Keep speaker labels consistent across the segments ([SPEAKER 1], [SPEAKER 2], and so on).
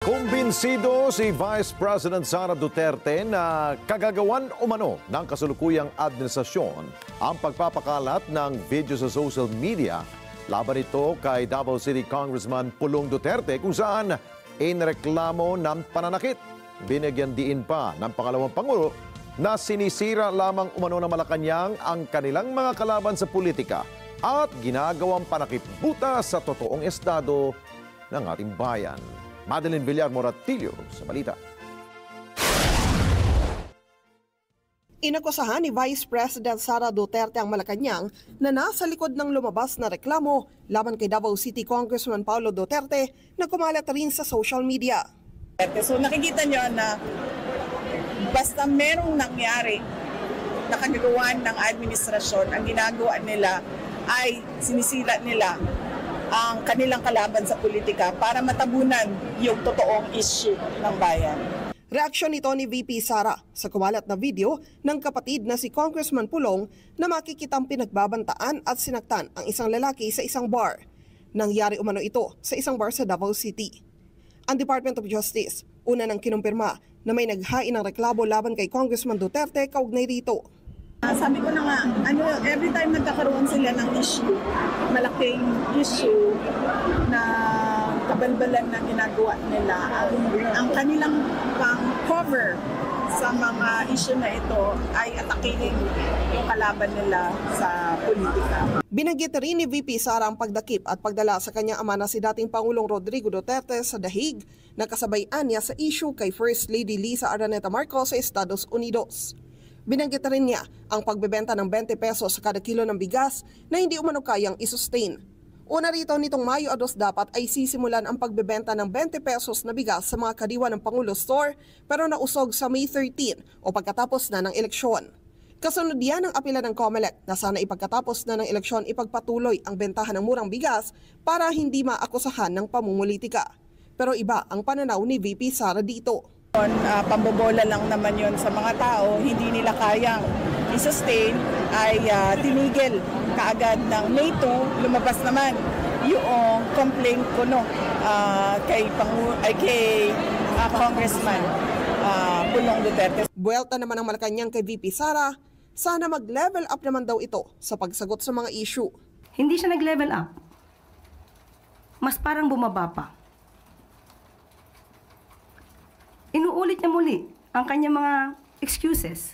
[SPEAKER 1] Kumbinsido si Vice President Sara Duterte na kagagawan umano ng kasalukuyang administrasyon ang pagpapakalat ng video sa social media laban ito kay Davao City Congressman Pulong Duterte kung saan inreklamo ng pananakit. Binigyan diin pa ng pangalawang Pangulo na sinisira lamang umano ng Malacanang ang kanilang mga kalaban sa politika at ginagawang panakipbuta sa totoong estado ng ating bayan. Madeline Villar Moratillo sa balita.
[SPEAKER 2] Inakusahan ni Vice President Sara Duterte ang Malacanang na nasa likod ng lumabas na reklamo laban kay Davao City Congressman Paulo Duterte na kumalat rin sa social media.
[SPEAKER 3] So nakikita nyo na basta merong nangyari na kagagawan ng administrasyon, ang ginagawa nila ay sinisila nila ang kanilang kalaban sa politika para matabunan yung totoong issue ng bayan.
[SPEAKER 2] Reaksyon nito ni VP Sara sa kumalat na video ng kapatid na si Congressman Pulong na makikitang pinagbabantaan at sinaktan ang isang lalaki sa isang bar. Nangyari umano ito sa isang bar sa Davao City. Ang Department of Justice una nang kinumpirma na may naghain ng reklamo laban kay Congressman Duterte kaugnay rito.
[SPEAKER 3] Sabi ko na nga, every time nagkakaroon sila ng issue, malaking issue na kabalbalan na ginagawa nila, ang kanilang pang-cover sa mga issue na ito ay atakihin yung kalaban nila sa politika.
[SPEAKER 2] Binanggit rin ni VP Sara ang pagdakip at pagdala sa kanyang ama na si dating Pangulong Rodrigo Duterte sa dahig na kasabayan niya sa issue kay First Lady Lisa Araneta Marcos sa Estados Unidos. Binanggit rin niya ang pagbebenta ng 20 pesos sa kada kilo ng bigas na hindi umano kayang isustain. Una rito nitong Mayo 2 dapat ay sisimulan ang pagbebenta ng 20 pesos na bigas sa mga kadiwa ng Pangulo Store pero nausog sa May 13 o pagkatapos na ng eleksyon. Kasunod yan ang apela ng COMELEC na sana ipagkatapos na ng eleksyon ipagpatuloy ang bentahan ng murang bigas para hindi maakusahan ng pamumulitika. Pero iba ang pananaw ni VP Sara dito.
[SPEAKER 3] Pambobola lang naman yon sa mga tao, hindi nila kayang i-sustain, ay tinigil kaagad ng May 2, lumabas naman yung complaint ko kay Congressman Pulong Duterte.
[SPEAKER 2] Buwelta naman ang Malacanang kay VP Sara, sana mag-level up naman daw ito sa pagsagot sa mga issue.
[SPEAKER 4] Hindi siya nag-level up, mas parang bumaba pa. Inuulit niya muli ang kanyang mga excuses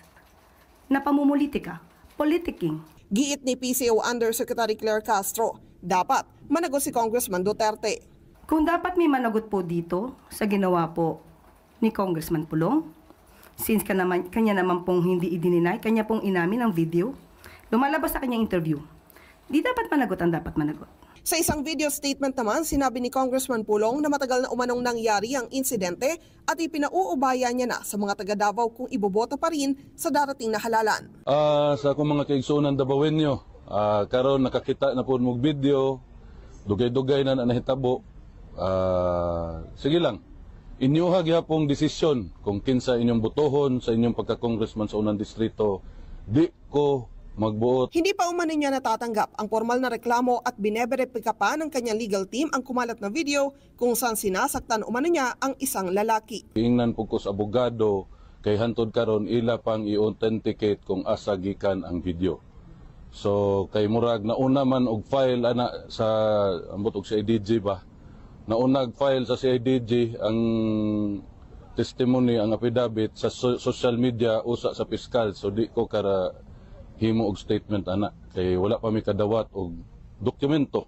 [SPEAKER 4] na pamumulitika, politicking.
[SPEAKER 2] Giit ni PCO Undersecretary Claire Castro, dapat managot si Congressman Duterte.
[SPEAKER 4] Kung dapat may managot po dito sa ginawa po ni Congressman Pulong, since kanya naman pong hindi idininay, kanya pong inamin ang video, lumalabas sa kanyang interview, di dapat managot ang dapat managot.
[SPEAKER 2] Sa isang video statement naman, sinabi ni Congressman Pulong na matagal na umanong nangyari ang insidente at ipinauubaya niya na sa mga taga Davao kung iboboto pa rin sa darating na halalan.
[SPEAKER 5] Sa akong mga kaigsunan Davaoenyo, karon nakakita na po mong video, dugay-dugay na nahitabo. Sige lang, inyuha gyapong desisyon kung kinsa inyong botohon sa inyong pagka-congressman sa unang distrito. Di ko magbuot.
[SPEAKER 2] Hindi pa umano niya natatanggap ang formal na reklamo at bineberipika pa ng kanyang legal team ang kumalat na video kung saan sinasaktan umano niya ang isang lalaki.
[SPEAKER 5] Ingnan po ko sa abogado kay hantod karon ila pang i-authenticate kung asa gikan ang video. So kay murag nauna man og file ana sa ambot og CIDG ba. Nauna file sa CIDG ang testimony, ang affidavit sa social media usa sa piskal, so di ko kara himo og statement ana kay wala pa mi kadawat og dokumento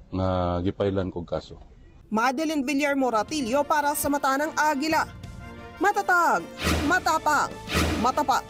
[SPEAKER 5] nga gipailan kog kaso.
[SPEAKER 2] Madeline Villar Moratillo para sa Mata ng Agila. Matatag, matapang, matapat.